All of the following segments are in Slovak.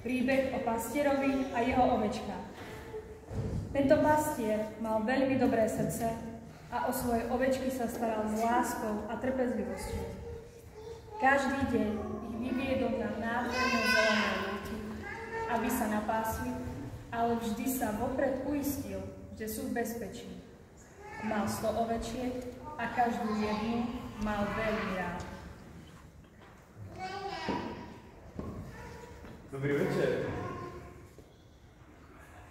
Príbeh o pastierovi a jeho ovečkách. Tento pastier mal veľmi dobré srdce a o svoje ovečky sa staral s láskou a trpezlivosťou. Každý deň ich vyviedol na nádherné zelené lúky, aby sa napásli, ale vždy sa vopred uistil, že sú v bezpečí. Mal 100 ovečiek a každú jednu mal veľmi rád. Dobrý večer.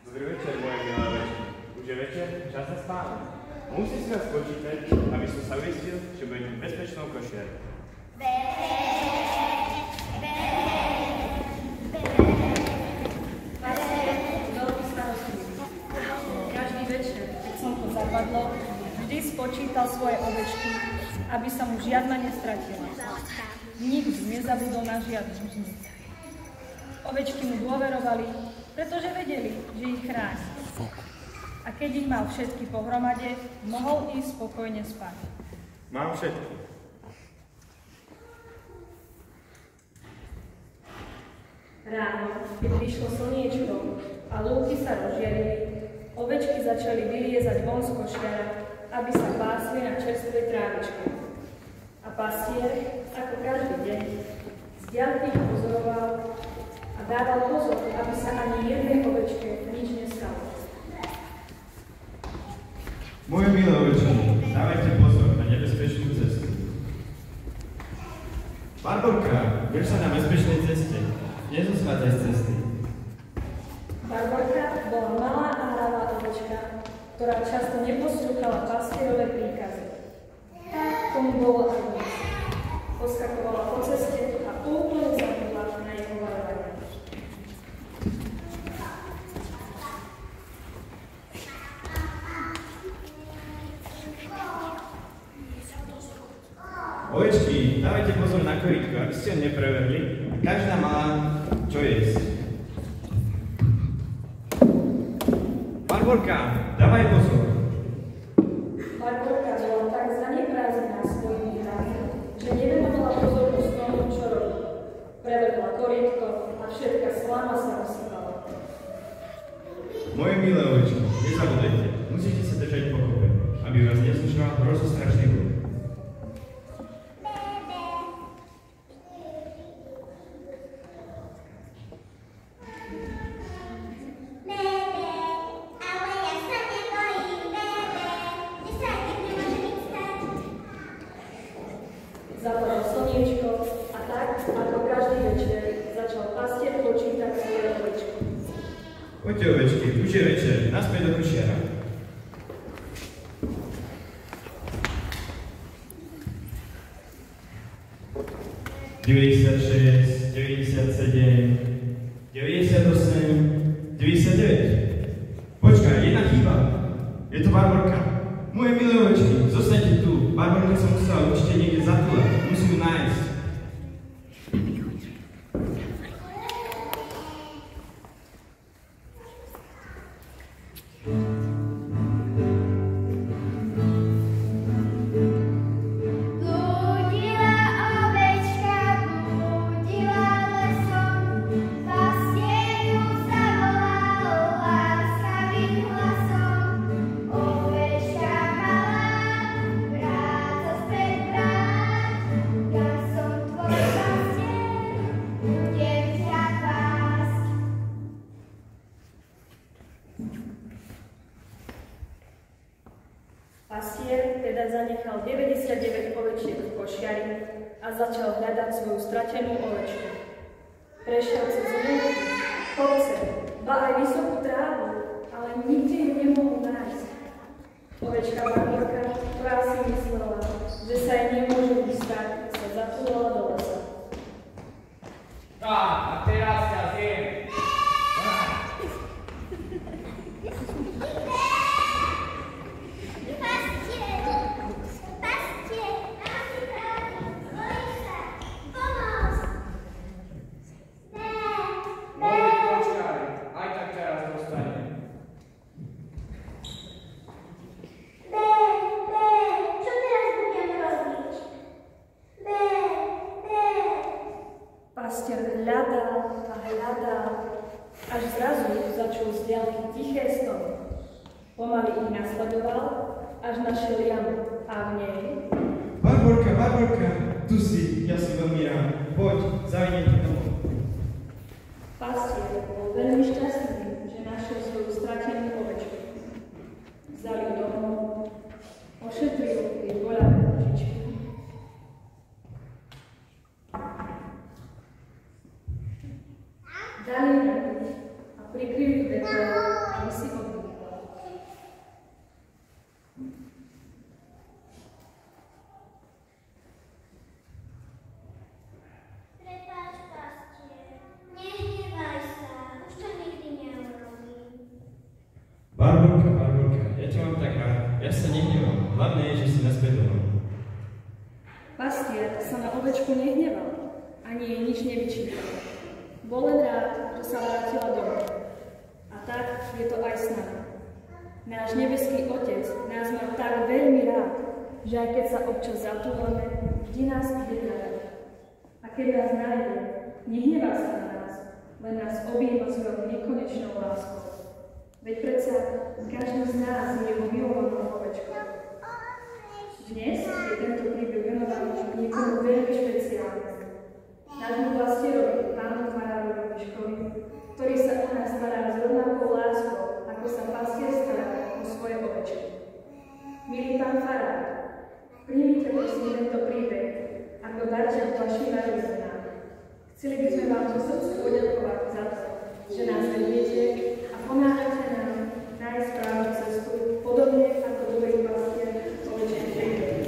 Dobrý večer, moje milé ovečky. Už je večer, čas na spánok. Musím si vás počítať, aby som sa uistil, že budete v bezpečnom košiari. Pastier veľmi starostlivý. Každý večer, keď slnko zapadlo, vždy spočítal svoje ovečky, aby sa mu žiadna nestratila. Nikdy nezabudol na žiadnu z nich. Ovečky mu dôverovali, pretože vedeli, že ich chráni. A keď ich mal všetky pohromade, mohol ísť spokojne spať. Mám všetky. Ráno, keď vyšlo slniečko a lúky sa rozžiarili, ovečky začali vyliezať von z košiara, aby sa pásli na čerstvej trávičke. A pastier, ako každý deň, z diaľky ich pozoroval a dával pozor, aby sa ani jednej ovečke nič nestalo. Moje milé ovečky, dávajte pozor na nebezpečnú cestu. Barborka, drž sa na bezpečnej ceste. Nezosvádzaj z cesty. Barborka bola malá a hravá ovečka, ktorá často neposlúchala pastierové príkazy. Tomu bolo aj dnes. Poskakovala po ceste a úplne zabudla na jeho varovanie. Ovečky, dávajte pozor na korítko, aby ste ho neprevedli. Každá má čo jesť. Barborka, dávaj pozor. Barborka bola tak zaneprázdnená svojimi hrami, že nevenovala pozornosť tomu, čo robí. Prevedla korítko a všetka slama sa rozsypala. Moje milé ovečky, nezabudajte, musíte sa držať pokope, aby vás nezlušoval rozostrašný hluk. Zapadlo slniečko a tak, ako každý večer, začal pastier počítať svoje ovečky. Poďte ovečky, už je večer, naspäť do košiara. Deväťdesiatšesť, 97, 98, 99. Počkaj, jedna chyba. Je to Barborka. Moje milé ovečky, zostaňte tu. Barborka sa musela určite niekde zatúlať. Musím ju nájsť. hľadať svoju stratenú ovečku. Prešiel cez lúky, kopce, ba aj vysokú trávu, ale nikde ju nemohol nájsť. Ovečka Barborka, ktorá si myslela, že sa jej nemôže vystať, sa zatúlala do lesa. A teraz ťa zjem. Pastier hľadal a hľadal, až zrazu začul z diaľky tiché stony. Pomaly ich nasledoval, až našiel jamu a v nej... Barborka, Barborka, tu si, ja som veľmi rád. Poď, zajdem ti domov. Pastier bol veľmi šťastný, že našiel svoju stratenú ovečku. Vzal ju domov, ošetril jej boľavé nožičky. Dali ju a prikryli dekou, aby si oddychla. Prepáč, pastier, nehnevaj sa, už to nikdy neurobím. Barborka, Barborka, ja ťa mám tak rád, ja sa nehnevam, hlavné je, že si naspäť doma. Pastier sa na ovečku nehneval, ani jej nič nevyčítal. Bol len rád, že sa vrátila domov. A tak je to aj s nami. Náš nebeský Otec nás má tak veľmi rád, že aj keď sa občas zatúlame, vždy nás ide hľadať. A keď nás nájde, nehnevá sa na nás, len nás objíma svojou nekonečnou láskou. Veď predsa každý z nás je jeho milovanou ovečkou. Dnes je tento príbeh venovaný niekomu veľmi špeciálne. Nášmu pastierovi, pánu farárovi Miškovi, ktorý sa o nás stará s rovnakou láskou, ako sa pastier stará o svoje ovečky. Milý pán farár, príjmite prosím tento príbeh ako darček vašim narodeninám. Chceli by sme vám zo srdca poďakovať za to, že nás vediete a pomáhate nám nájsť správnu cestu, podobne ako dobrý pastier ovečky príbeh.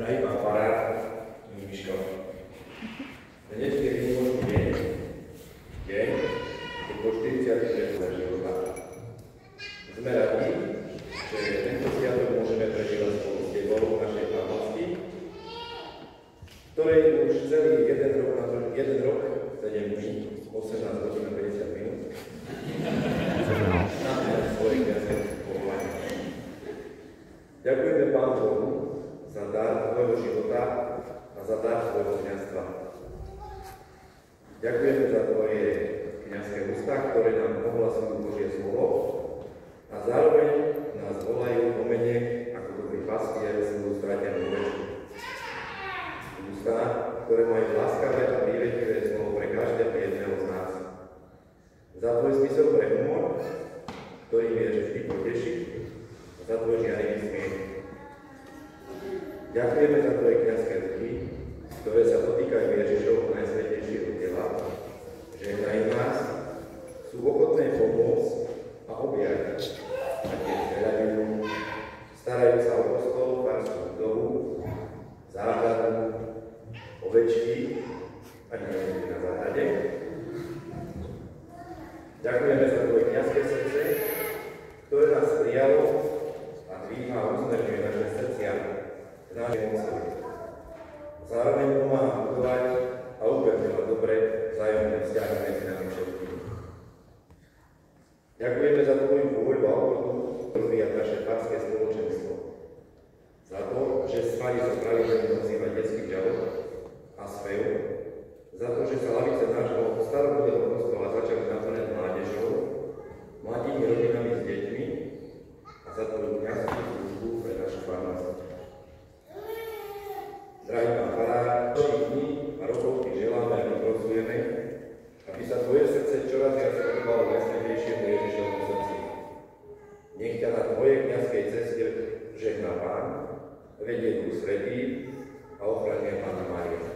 Drahý pán farár, Miško, hneď je výnimočný deň, keď po 40 rokoch života. Sme radi, že tento sviatok môžeme prežívať spolu s tebou v našej farnosti, ktorej už celý jeden rok, 7 dní, 18 hodín a 50 minút, naplňať svoje kňazské povolanie. Ďakujeme Pánu Bohu za dar tvojho života a za dar tvojho kňazstva. Ďakujeme za tvoje kňazské ústa, ktoré nám ohlasujú Božie slovo a zároveň nás volajú po mene ako dobrý pastier svoju stratenú ovečku. Ústa, ktoré majú láskavé a príveľké slovo pre každého jedného z nás. Za tvoj zmysel pre humor, ktorý vieš vždy potešiť, a za tvoj žiarivý smiech. Ďakujeme za tvoje kňazské ruky, ktoré sa dotýkajú Ježišovho najsvätejšieho tela, že aj nás sú ochotné pomôcť a objať, a tie zveľajú, starajú sa o kostol, farskú budovu, záhradu, ovečky a neviem na záhrade. Ďakujeme za tvoje kňazské srdce, ktoré nás prijalo a dvíha a uznerňuje naše srdcia k našej moci. Zároveň pomáha budovať a upevňovať dobre vzájomné vzťahy medzi nami všetkými. Ďakujeme za tvoju vôľu a ochotu rozvíjať naše farské spoločenstvo. Za to, že spali sa pravidelne ozývať detský žiaľok a spev. Za to, že sa lavice nášho starobudného kostola začali naplňať mládežou, mladými rodinami s deťmi a za tvoju kňazskú službu pre našu farnosť. Drahý pán farár, všetkých dní a rokov ti želáme a prosujeme, aby sa tvoje srdce čoraz viac podobalo najsvätejšiemu Ježišovmu srdcu. Nech ťa na tvojej kňazskej ceste žehná Pán, vedie Duch Svätý a ochraňuje Panna Mária.